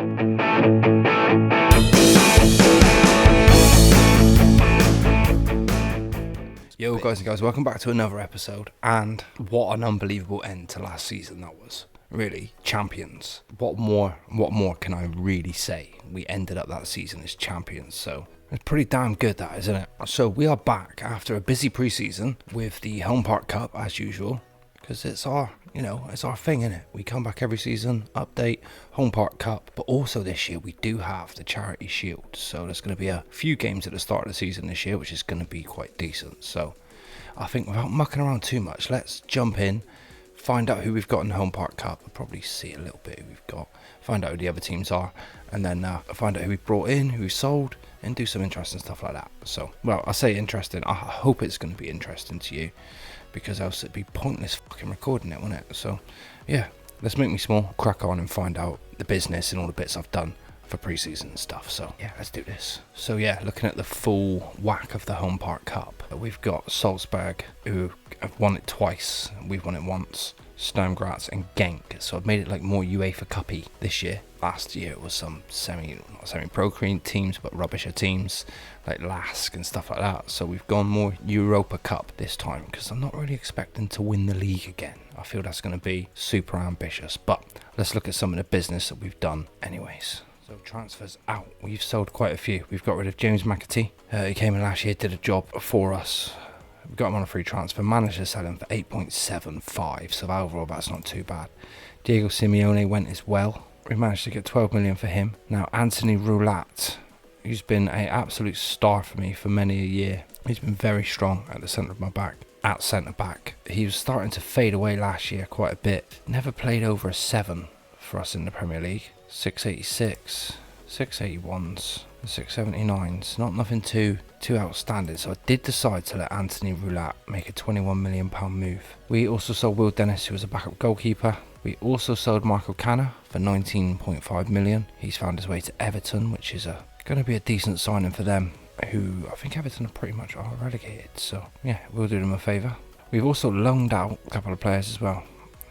Yo guys and guys, welcome back to another episode, and what an unbelievable end to last season that was. Really, champions. What more can I really say? We ended up that season as champions, so it's pretty damn good, that, isn't it? So we are back after a busy pre-season with the Home Park Cup as usual, because it's our thing, innit? We come back every season, update, Home Park Cup, but also this year we do have the Charity Shield, so there's going to be a few games at the start of the season this year, which is going to be quite decent. So I think without mucking around too much, let's jump in, find out who we've got in the Home Park Cup. We'll probably see a little bit who we've got, find out who the other teams are, and then find out who we've brought in, who we've sold, and do some interesting stuff like that. So, well, I say interesting, I hope it's going to be interesting to you, because else it'd be pointless fucking recording it, wouldn't it? So, yeah, let's make me small, crack on and find out the business and all the bits I've done for pre-season and stuff. So, yeah, let's do this. So, yeah, looking at the full whack of the Home Park Cup, we've got Salzburg, who have won it twice, we've won it once, Sturm Graz and Genk, so I've made it like more UEFA Cup-y this year. Last year it was some not semi-pro teams, but rubbisher teams like Lask and stuff like that. So we've gone more Europa Cup this time, because I'm not really expecting to win the league again. I feel that's going to be super ambitious, but let's look at some of the business that we've done anyways. So transfers out, we've sold quite a few. We've got rid of James McAtee. He came in last year, did a job for us. We got him on a free transfer, managed to sell him for 8.75, so overall that's not too bad. Diego Simeone went as well. We managed to get 12 million for him. Now Anthony Roulat, who's been an absolute star for me for many a year. He's been very strong at the centre of my back. At centre back, he was starting to fade away last year quite a bit. Never played over a 7 for us in the Premier League. 686, 681s, 679s. Not nothing too outstanding. So I did decide to let Anthony Roulat make a £21 million move. We also sold Will Dennis, who was a backup goalkeeper. We also sold Michael Canna for 19.5 million. He's found his way to Everton, which is going to be a decent signing for them, who I think Everton are pretty much are relegated. So yeah, we'll do them a favour. We've also loaned out a couple of players as well,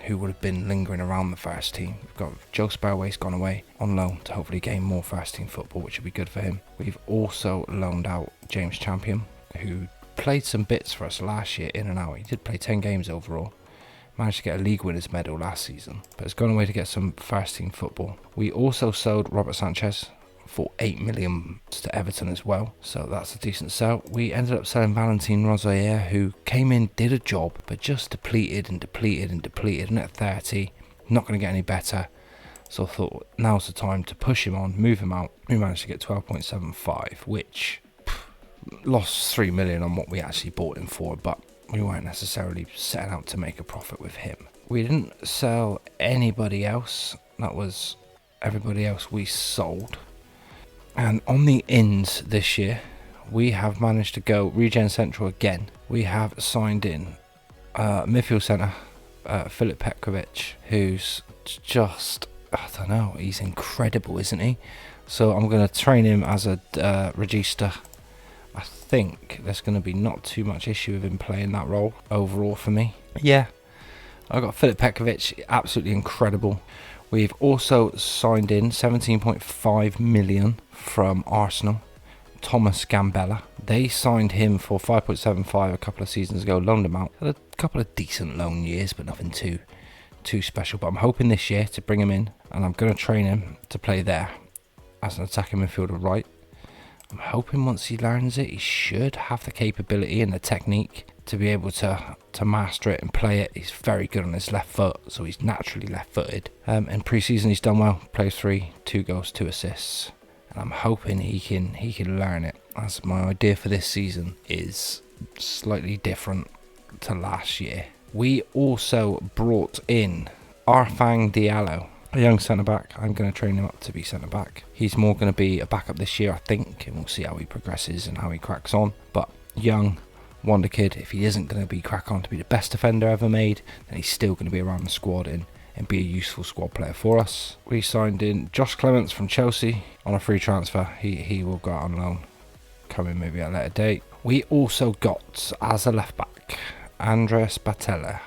who would have been lingering around the first team. We've got Joe Spellway's gone away on loan to hopefully gain more first team football, which would be good for him. We've also loaned out James Champion, who played some bits for us last year in and out. He did play 10 games overall. Managed to get a league winners medal last season, but has gone away to get some first team football. We also sold Robert Sanchez for 8 million to Everton as well, so that's a decent sell. We ended up selling Valentin Rosier, who came in, did a job, but just depleted, and at 30 not going to get any better. So I thought now's the time to push him on, move him out. We managed to get 12.75, which lost 3 million on what we actually bought him for, but we weren't necessarily setting out to make a profit with him. We didn't sell anybody else. That was everybody else we sold. And on the ins this year, we have managed to go Regen Central again. We have signed in midfield centre Filip Petkovic, who's just, I don't know, he's incredible, isn't he? So I'm going to train him as a regista. I think there's going to be not too much issue with him playing that role overall for me. Yeah, I got Filip Petkovic, absolutely incredible. We've also signed in 17.5 million from Arsenal, Thomas Gambella. They signed him for 5.75 a couple of seasons ago, loaned him out. Had a couple of decent loan years, but nothing too special. But I'm hoping this year to bring him in, and I'm going to train him to play there as an attacking midfielder right. I'm hoping once he learns it, he should have the capability and the technique to be able to master it and play it. He's very good on his left foot, so he's naturally left-footed. In pre-season, he's done well. Plays 3, 2 goals, 2 assists. And I'm hoping he can learn it, as my idea for this season is slightly different to last year. We also brought in Arfang Diallo, a young centre-back. I'm going to train him up to be centre-back. He's more going to be a backup this year, I think, and we'll see how he progresses and how he cracks on. But young, wonder kid. If he isn't going to be crack on to be the best defender ever made, then he's still going to be around the squad and be a useful squad player for us. We signed in Josh Clements from Chelsea on a free transfer. He will go out on loan, come in maybe at a later date. We also got, as a left-back, Andres Batalla.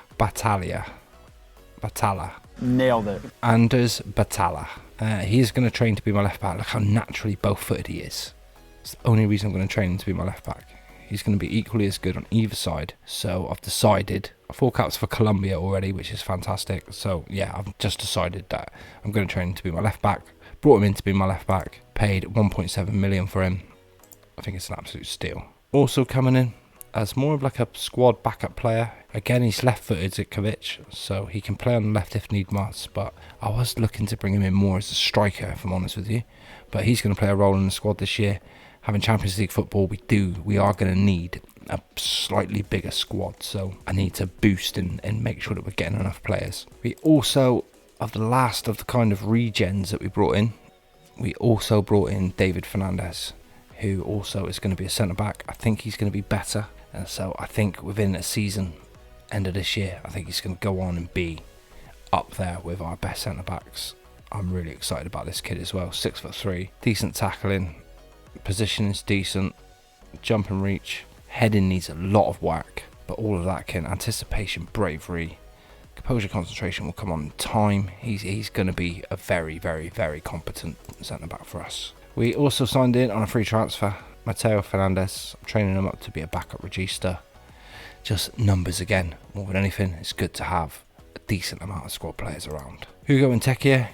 Nailed it. Anders Batalla. He is going to train to be my left back. Look how naturally both-footed he is. It's the only reason I'm going to train him to be my left back. He's going to be equally as good on either side. So I've decided 4 caps for Colombia already, which is fantastic. So yeah, I've just decided that I'm going to train him to be my left back. Brought him in to be my left back. Paid 1.7 million for him. I think it's an absolute steal. Also coming in as more of like a squad backup player. Again, he's left-footed, Zitkovic, so he can play on the left if need must. But I was looking to bring him in more as a striker, if I'm honest with you. But he's going to play a role in the squad this year. Having Champions League football, we are going to need a slightly bigger squad. So I need to boost and make sure that we're getting enough players. We also, of the last of the kind of regens that we brought in, we also brought in David Fernandez, who also is going to be a centre-back. I think he's going to be better. And so I think within a season, end of this year, I think he's going to go on and be up there with our best centre-backs. I'm really excited about this kid as well. 6'3", decent tackling, position is decent, jump and reach, heading needs a lot of work, but all of that can anticipation, bravery, composure, concentration will come on in time. He's going to be a very, very, very competent centre-back for us. We also signed in on a free transfer, Mateo Fernandez. I'm training him up to be a backup regista. Just numbers again, more than anything. It's good to have a decent amount of squad players around. Hugo Nketiah,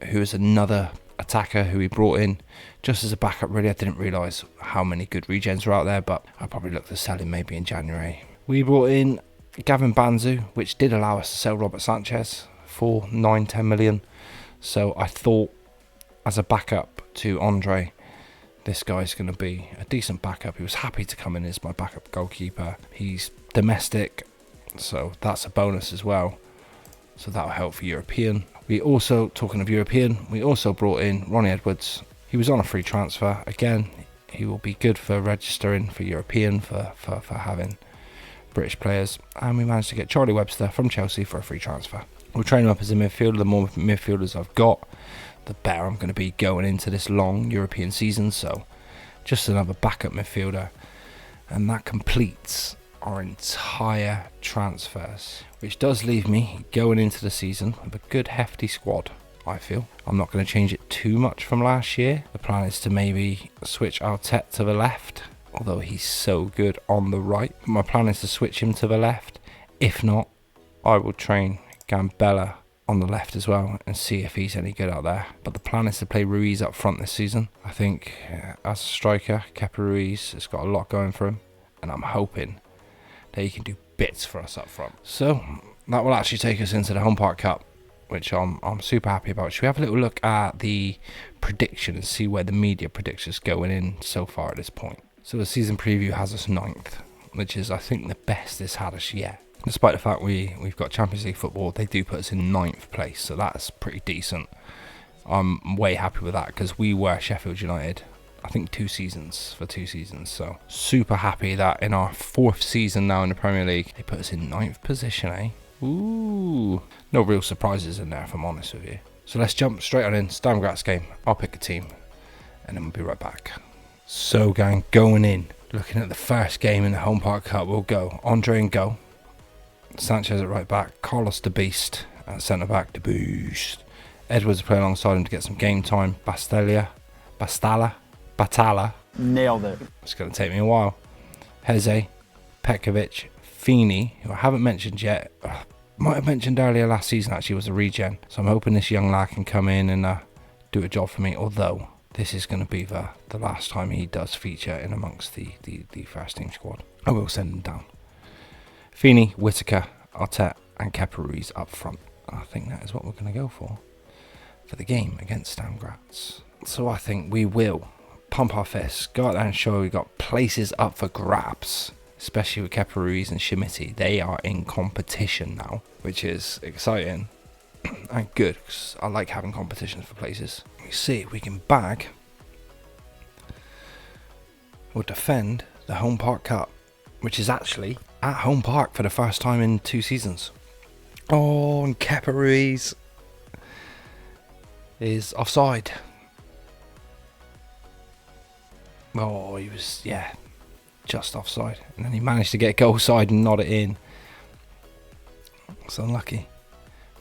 who is another attacker who we brought in just as a backup. Really, I didn't realise how many good regens were out there, but I'll probably look to sell him maybe in January. We brought in Gavin Banzu, which did allow us to sell Robert Sanchez for 9-10 million. So I thought, as a backup to Andre, this guy's going to be a decent backup. He was happy to come in as my backup goalkeeper. He's domestic, so that's a bonus as well. So that'll help for European. We also, talking of European, we also brought in Ronnie Edwards. He was on a free transfer. Again, he will be good for registering for European, for having British players. And we managed to get Charlie Webster from Chelsea for a free transfer. We'll train him up as a midfielder. The more midfielders I've got, the better I'm going to be going into this long European season. So just another backup midfielder, and that completes our entire transfers, which does leave me going into the season with a good hefty squad. I feel I'm not going to change it too much from last year. The plan is to maybe switch Arteta to the left, although he's so good on the right. My plan is to switch him to the left. If not, I will train Gambella on the left as well and see if he's any good out there. But the plan is to play Ruiz up front this season. I think as a striker, Kepa Ruiz has got a lot going for him, and I'm hoping that he can do bits for us up front. So that will actually take us into the Home Park Cup, which I'm super happy about. Should we have a little look at the prediction and see where the media predictions going in so far at this point? So the season preview has us 9th, which is I think the best it's had us yet. Despite the fact we've got Champions League football, they do put us in 9th place, so that's pretty decent. I'm way happy with that because we were Sheffield United, I think 2 seasons, so super happy that in our 4th season now in the Premier League, they put us in 9th position, eh? Ooh, no real surprises in there if I'm honest with you. So let's jump straight on in, Sturm Graz game. I'll pick a team and then we'll be right back. So gang, going in, looking at the first game in the Home Park Cup, we'll go Andre in goal, Sanchez at right back, Carlos the Beast at centre back, the Boost. Edwards play alongside him to get some game time. Batala. Nailed it. It's going to take me a while. Heze, Petkovic, Feeney, who I haven't mentioned yet. Might have mentioned earlier last season actually, was a regen. So I'm hoping this young lad can come in and do a job for me. Although this is going to be the last time he does feature in amongst the first team squad. I will send him down. Feeney, Whittaker, Arteta and Kepa Ruiz up front. I think that is what we're going to go for the game against Sturm Graz. So I think we will pump our fists, go out there and show we've got places up for grabs, especially with Kepa Ruiz and Schmidt. They are in competition now, which is exciting and good because I like having competitions for places. We see if we can bag or defend the Home Park Cup, which is actually at Home Park for the first time in 2 seasons. Oh, and Kepa Ruiz is offside. Oh, he was, yeah, just offside. And then he managed to get goal side and nod it in. It's unlucky.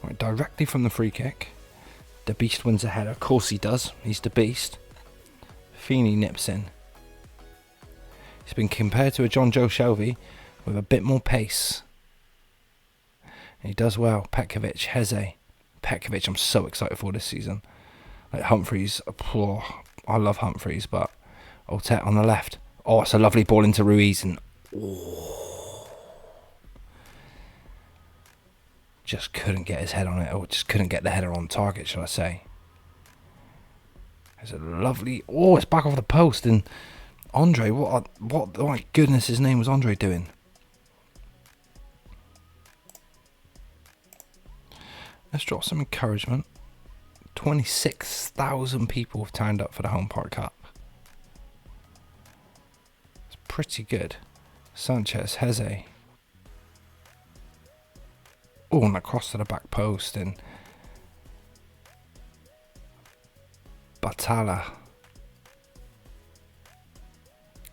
Right, directly from the free kick. The Beast wins a header. Of course he does. He's the Beast. Feeney nips in. He's been compared to a John Joe Shelby with a bit more pace. And he does well. Petkovic, Heze. Petkovic, I'm so excited for this season. Like Humphreys, oh, I love Humphreys, but Otet on the left. Oh, it's a lovely ball into Ruiz, and just couldn't get his head on it, or just couldn't get the header on target, shall I say. It's a lovely... Oh, it's back off the post, and Andre, what, oh my goodness, his name was Andre doing? Let's drop some encouragement. 26,000 people have turned up for the Home Park Cup. It's pretty good. Sanchez, Heze. Oh, and across to the back post, and Batala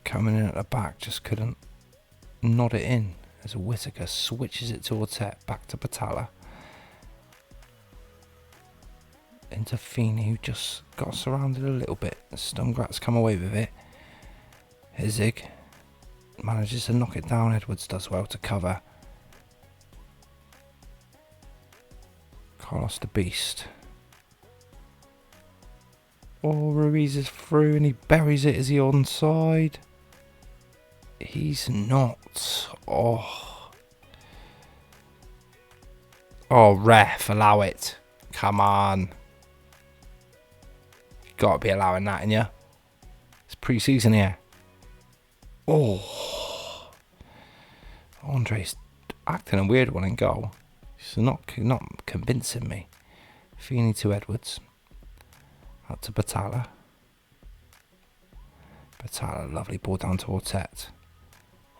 coming in at the back, just couldn't nod it in as Whittaker switches it to Otet, back to Batala. Into Feeney, who just got surrounded a little bit. Stumgrat's come away with it. Hizig manages to knock it down. Edwards does well to cover. Carlos the Beast. Oh, Ruiz is through and he buries it. Is he onside? He's not. Oh. Oh, ref, allow it. Come on. Got to be allowing that in you. It's pre-season here. Oh. Andre's acting a weird one in goal. He's not convincing me. Feeney to Edwards. Out to Batala. Batala, lovely ball down to Otet.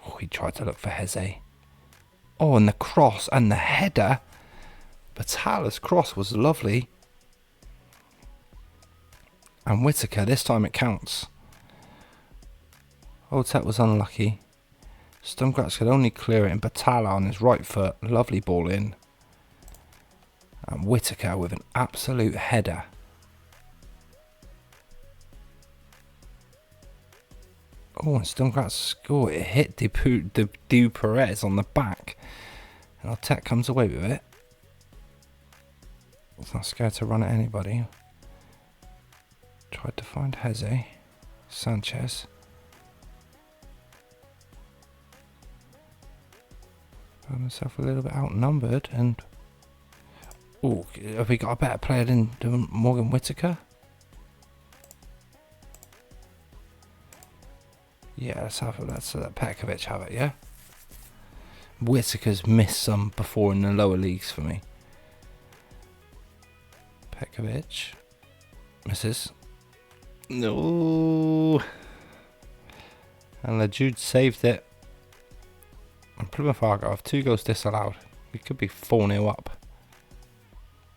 Oh, he tried to look for Heze. Oh, and the cross and the header. Batala's cross was lovely. And Whittaker, this time it counts. Otet was unlucky. Stumgratz could only clear it, and Batala on his right foot. Lovely ball in. And Whittaker with an absolute header. Oh, and Stumgratz scored. It hit Du Perez on the back. And Otet comes away with it. He's not scared to run at anybody. Tried to find Heze. Sanchez. Found himself a little bit outnumbered, and oh, have we got a better player than Morgan Whittaker? Yeah, let's let Petkovic have it, yeah? Whittaker's missed some before in the lower leagues for me. Petkovic misses. No. And LeJude saved it. And Plymouth Argyle have 2 goals disallowed. We could be 4-0 up.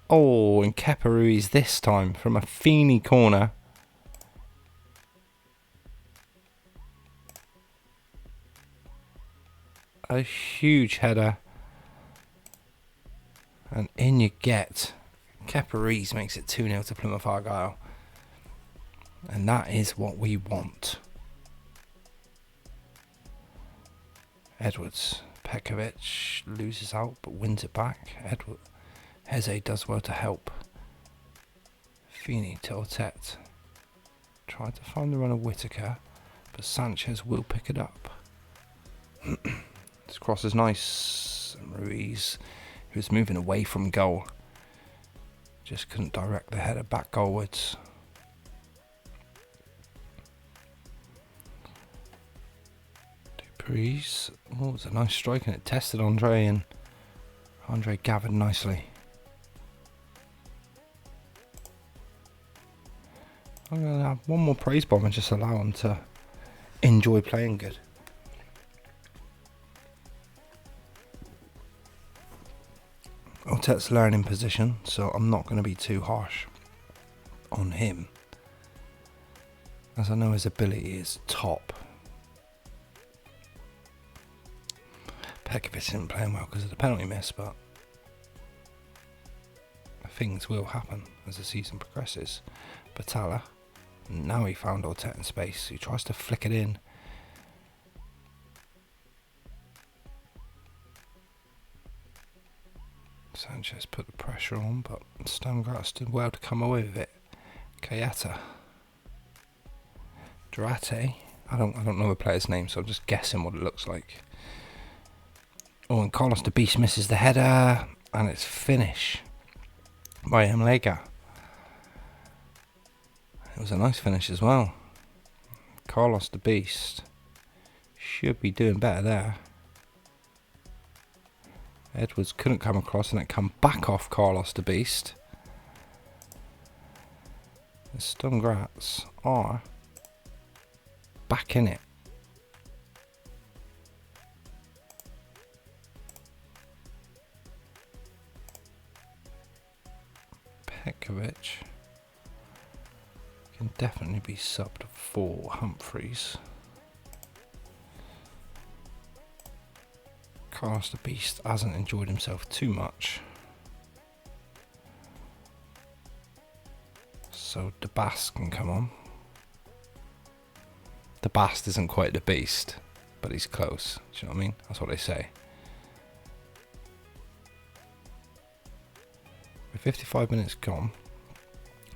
Oh, and Kepa Ruiz this time from a Feeney corner. A huge header. And in you get. Kepa Ruiz makes it 2-0 to Plymouth Argyle. And that is what we want. Edwards. Petkovic loses out but wins it back. Heze does well to help. Feeney to Otet. Tried to find the run of Whittaker, but Sanchez will pick it up. This cross is nice. Ruiz, who was moving away from goal, just couldn't direct the header back goalwards. Dupree's. Oh, it was a nice strike and it tested Andre, and Andre gathered nicely. I'm going to have one more praise bomb and just allow him to enjoy playing good. Otet's learning position, so I'm not going to be too harsh on him, as I know his ability is top. Petkovic isn't playing well because of the penalty miss, but things will happen as the season progresses. Batala, now he found Ortet in space. He tries to flick it in. Sanchez put the pressure on, but Stamgratz did well to come away with it. Kayata. Durate. I don't know the player's name, so I'm just guessing what it looks like. Oh, and Carlos the Beast misses the header, and it's finish by Mlega. It was a nice finish as well. Carlos the Beast should be doing better there. Edwards couldn't come across, and it come back off Carlos the Beast. The Stamgratz are back in it. Pekovic can definitely be subbed for Humphreys. Carlos the Beast hasn't enjoyed himself too much, so the Bast can come on. The Bast isn't quite the Beast, but he's close. Do you know what I mean? That's what they say. With 55 minutes gone,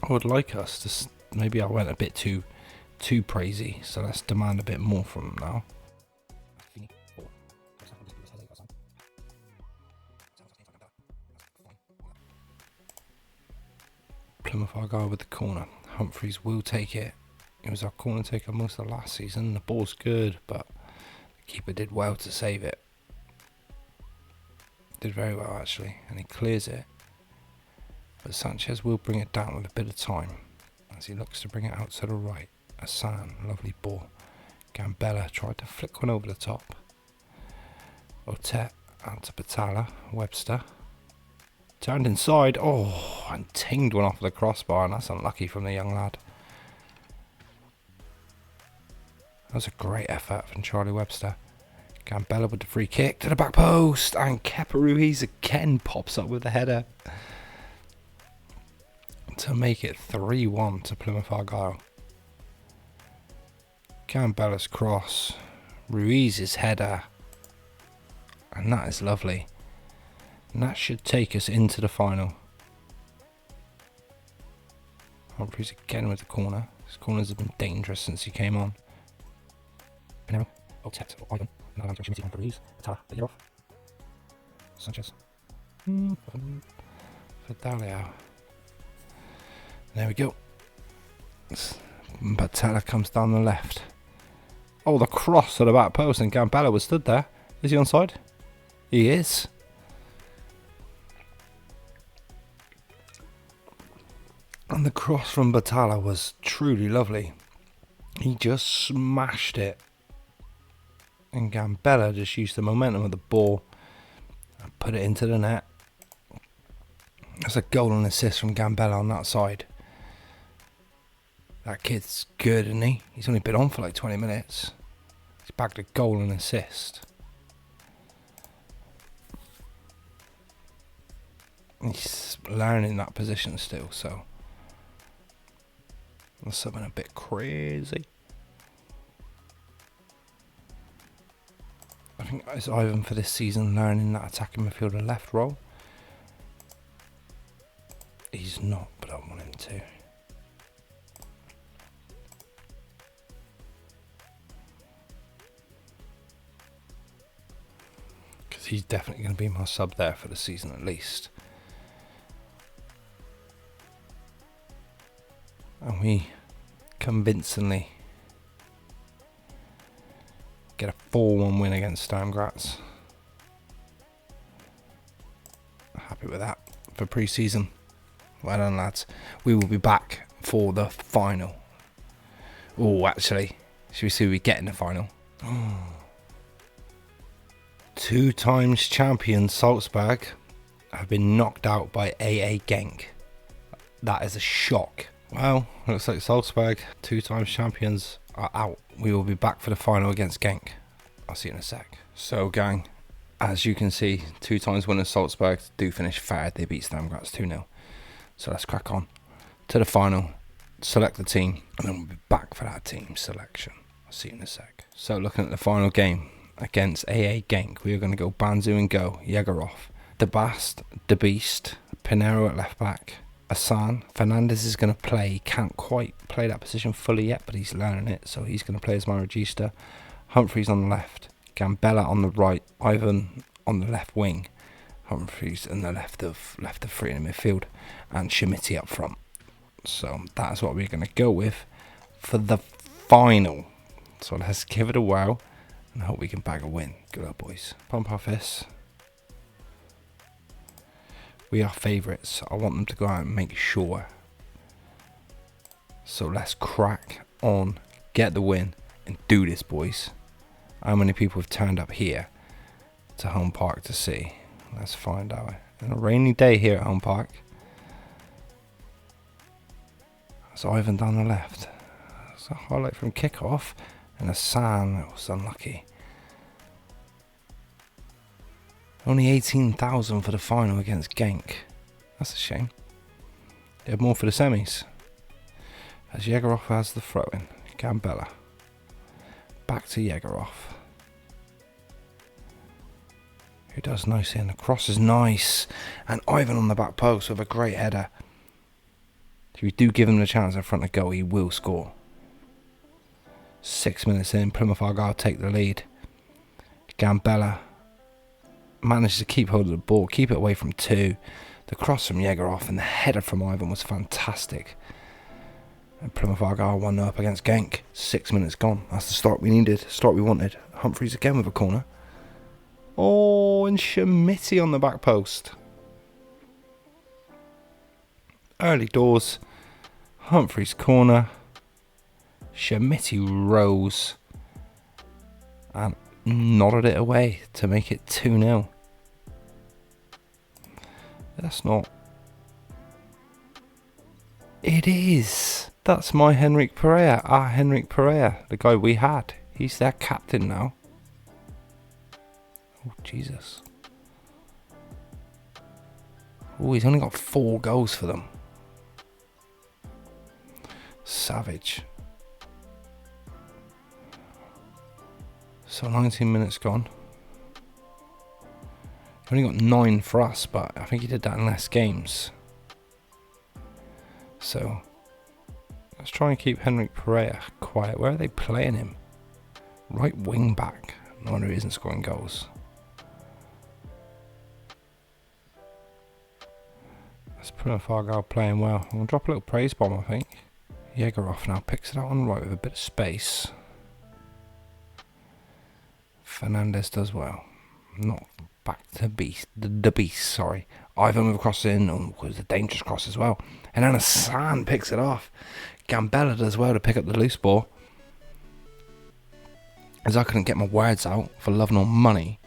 I would like us to. Maybe I went a bit too praisey, so let's demand a bit more from them now. Plymouth Argyle with the corner. Humphreys will take it. He was our corner taker most of last season. The ball's good, but the keeper did well to save it. Did very well actually, and he clears it. But Sanchez will bring it down with a bit of time as he looks to bring it out to the right. Hassan, lovely ball. Gambella tried to flick one over the top. Ortet out to Batala. Webster turned inside. Oh, and tinged one off the crossbar, and that's unlucky from the young lad. That was a great effort from Charlie Webster. Gambella with the free kick to the back post, and Kepa Ruiz again pops up with the header to make it 3-1 to Plymouth Argyle. Gambella's cross, Ruiz's header, and that is lovely. And that should take us into the final. Humphreys again with the corner. His corners have been dangerous since he came on. Pinero, Ortet, Ivan, and Alan's opportunity on Ruiz. Atala, the year off. Sanchez. Vidalio. There we go. Batala comes down the left. Oh, the cross to the back post, and Gambella was stood there. Is he onside? He is. And the cross from Batala was truly lovely. He just smashed it. And Gambella just used the momentum of the ball and put it into the net. That's a goal and assist from Gambella on that side. That kid's good, isn't he? He's only been on for like 20 minutes. He's bagged a goal and assist. He's learning that position still, so that's something a bit crazy. I think it's Ivan for this season learning that attacking midfielder left role. He's not, but I want him to. Because he's definitely going to be my sub there for the season at least. And we convincingly get a 4-1 win against Stamgratz. Happy with that for pre-season. Well done, lads. We will be back for the final. Oh, actually, should we see who we get in the final? Oh. 2 times champion Salzburg have been knocked out by AA Genk. That is a shock. Well, looks like Salzburg, 2 times champions, are out. We will be back for the final against Genk. I'll see you in a sec. So, gang, as you can see, 2 times winners Salzburg do finish third. They beat Stamgratz 2-0. So let's crack on to the final, select the team, and then we'll be back for that team selection. I'll see you in a sec. So looking at the final game against AA Genk, we are going to go Banzu and Go, Yegorov, Debast, Debeast, Pinero at left back, Asan. Fernandez is going to play. He can't quite play that position fully yet, but he's learning it, so he's going to play as my regista. Humphreys on the left, Gambella on the right, Ivan on the left wing, Humphreys in the left of three in the midfield, and Schmidt up front. So that's what we're going to go with for the final. So let's give it a whirl and hope we can bag a win. Good luck, boys. Pump off this. We are favourites. I want them to go out and make sure. So let's crack on, get the win, and do this, boys. How many people have turned up here to Home Park to see? Let's find out. On a rainy day here at Home Park. That's Ivan down the left. That's a highlight from kickoff. And Asan was unlucky. Only 18,000 for the final against Genk. That's a shame. They have more for the semis. As Yegorov has the throw-in. Gambella. Back to Yegorov. Who does nicely, and the cross is nice. And Ivan on the back post with a great header. If you do give him the chance in front of goal, he will score. 6 minutes in, Plymouth Argyle take the lead. Gambella manages to keep hold of the ball, keep it away from two. The cross from Yegorov and the header from Ivan was fantastic. And Plymouth Argyle 1-0 up against Genk. 6 minutes gone. That's the start we needed, start we wanted. Humphreys again with a corner. Oh, and Schmidt on the back post. Early doors. Humphreys corner. Schmidt rose and nodded it away to make it 2-0. That's not... It is. That's my Henrik Pereira. Our Henrik Pereira, the guy we had. He's their captain now. Oh, Jesus. Oh, he's only got 4 goals for them. Savage. So 19 minutes gone. He only got 9 for us, but I think he did that in less games. So let's try and keep Henrik Pereira quiet. Where are they playing him? Right wing back. No wonder he isn't scoring goals. That's Plymouth Argyle playing well. I'm going to drop a little praise bomb, I think. Yegorov now picks it out on the right with a bit of space. Fernandez does well. Not back to the beast, sorry. Ivan with a cross in. Oh, it was a dangerous cross as well. And then Asan picks it off. Gambella does well to pick up the loose ball. As I couldn't get my words out for love nor money.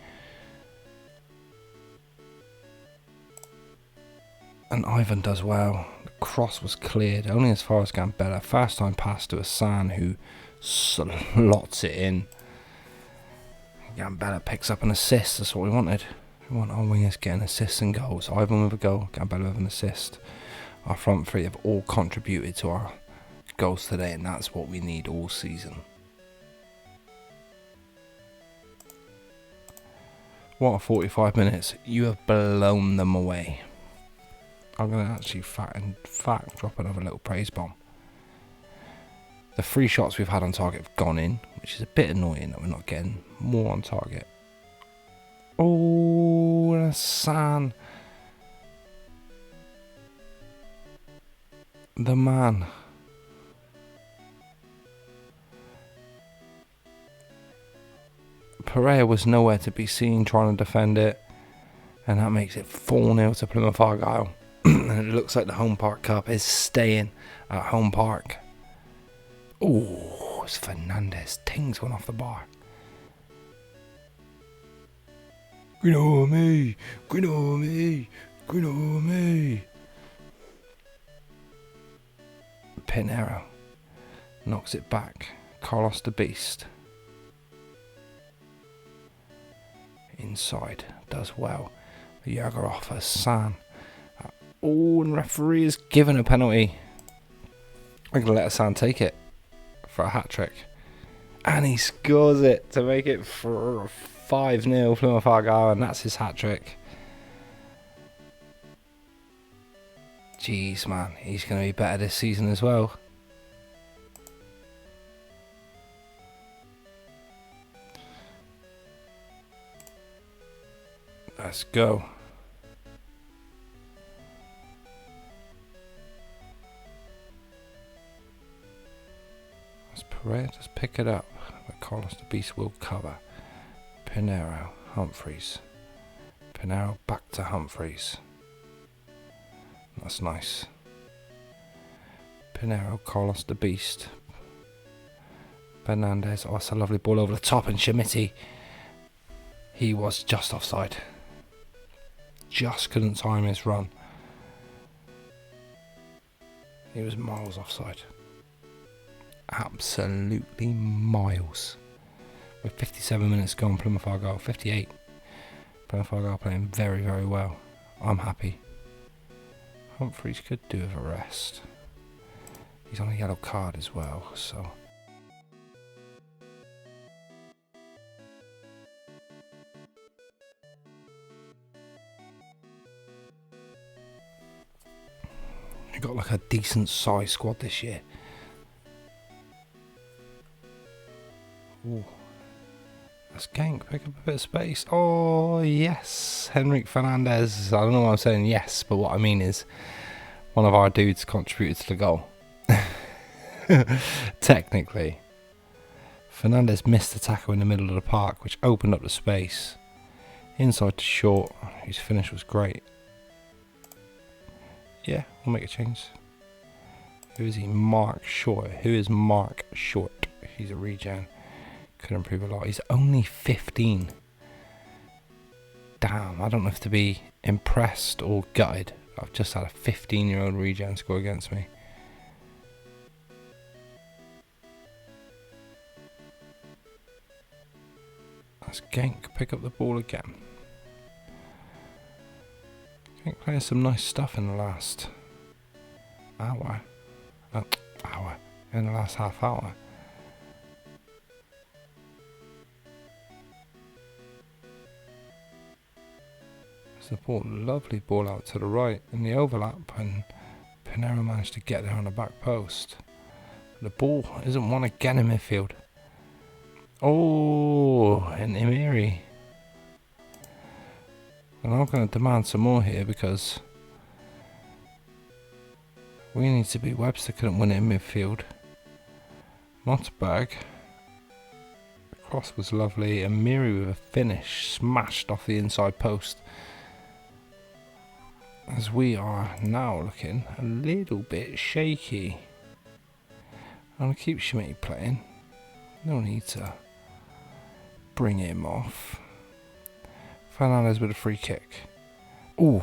And Ivan does well. The cross was cleared only as far as Gambella. First time pass to Asan, who slots it in. Gambella picks up an assist. That's what we wanted. We want our wingers getting assists and goals. Ivan with a goal, Gambella with an assist. Our front three have all contributed to our goals today, and that's what we need all season. What a 45 minutes. You have blown them away. I'm going to actually drop another little praise bomb. The 3 shots we've had on target have gone in, which is a bit annoying that we're not getting more on target. Oh, and Asan. The man. Pereira was nowhere to be seen trying to defend it. And that makes it 4-0 to Plymouth Argyle. And it looks like the Home Park Cup is staying at Home Park. Oh, it's Fernandez. Tings went off the bar. Green on me. Green on me. Green on me. Pinero knocks it back. Carlos the Beast. Inside. Does well. Yegorov, Asan. Oh, and referee is given a penalty. I'm going to let Hassan take it for a hat-trick. And he scores it to make it for 5-0 Plymouth Argyle, and that's his hat-trick. Jeez, man, he's going to be better this season as well. Let's go. Let's parade, let's pick it up. Carlos the Beast will cover. Pinero, Humphreys. Pinero back to Humphreys. That's nice. Pinero, Carlos the Beast. Fernandez, oh, that's a lovely ball over the top, and Schmidt. He was just offside. Just couldn't time his run. He was miles offside. Absolutely miles. With 57 minutes gone, Plymouth Argyle 58. Plymouth Argyle playing very, very well. I'm happy. Humphreys could do with a rest. He's on a yellow card as well, so. We've got like a decent size squad this year. Ooh. Let's gank, pick up a bit of space. Oh, yes. Henrik Fernandez. I don't know why I'm saying yes, but what I mean is one of our dudes contributed to the goal. Technically. Fernandez missed the tackle in the middle of the park, which opened up the space. Inside to Short, whose finish was great. Yeah, we'll make a change. Who is he? Mark Short. Who is Mark Short? He's a regen. Could improve a lot. He's only 15. Damn, I don't know if to be impressed or gutted. I've just had a 15-year-old regen score against me. Let's gank, pick up the ball again. Gank playing some nice stuff in the last hour. In the last half hour. The ball, lovely ball out to the right in the overlap, and Pinero managed to get there on the back post. The ball isn't won again in midfield. Oh, and Imiri. And I'm going to demand some more here because we need to be. Webster couldn't win it in midfield. Montberg. The cross was lovely, and Miri with a finish smashed off the inside post. As we are now looking a little bit shaky. I'm going to keep Schmidt playing. No need to bring him off. Fernandez with a free kick. Ooh,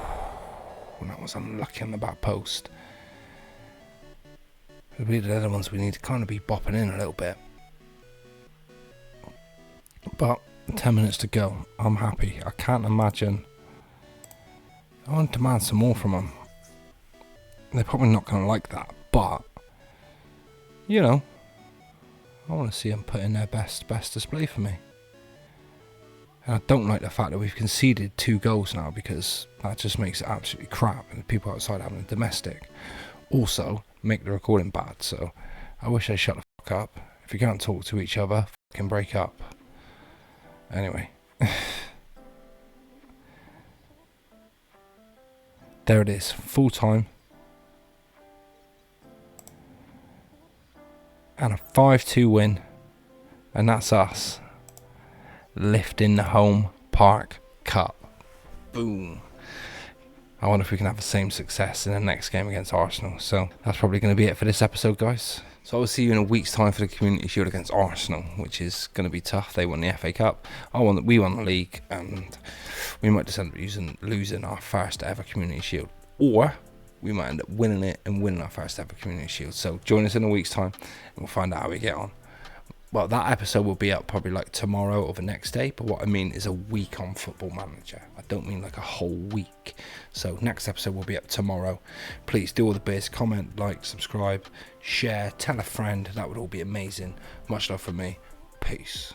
that was unlucky on the back post. It'll be the other ones we need to kind of be bopping in a little bit. But 10 minutes to go. I'm happy. I can't imagine. I want to demand some more from them. They're probably not going to like that, but you know, I want to see them put in their best display for me. And I don't like the fact that we've conceded 2 goals now, because that just makes it absolutely crap, and the people outside having a domestic also make the recording bad. So I wish they shut the fuck up. If you can't talk to each other, fucking break up. Anyway. There it is, full time. And a 5-2 win. And that's us lifting the home park cup. Boom. I wonder if we can have the same success in the next game against Arsenal. So that's probably going to be it for this episode, guys. So I'll see you in a week's time for the Community Shield against Arsenal, which is going to be tough. They won the FA Cup. We won the league, and we might just end up losing our first ever Community Shield. Or we might end up winning it and winning our first ever Community Shield. So join us in a week's time, and we'll find out how we get on. well, that episode will be up probably like tomorrow or the next day, but what I mean is a week on Football Manager. I don't mean like a whole week. So next episode will be up tomorrow. Please do all the bits, comment, like, subscribe, share, tell a friend. That would all be amazing. Much love from me. Peace.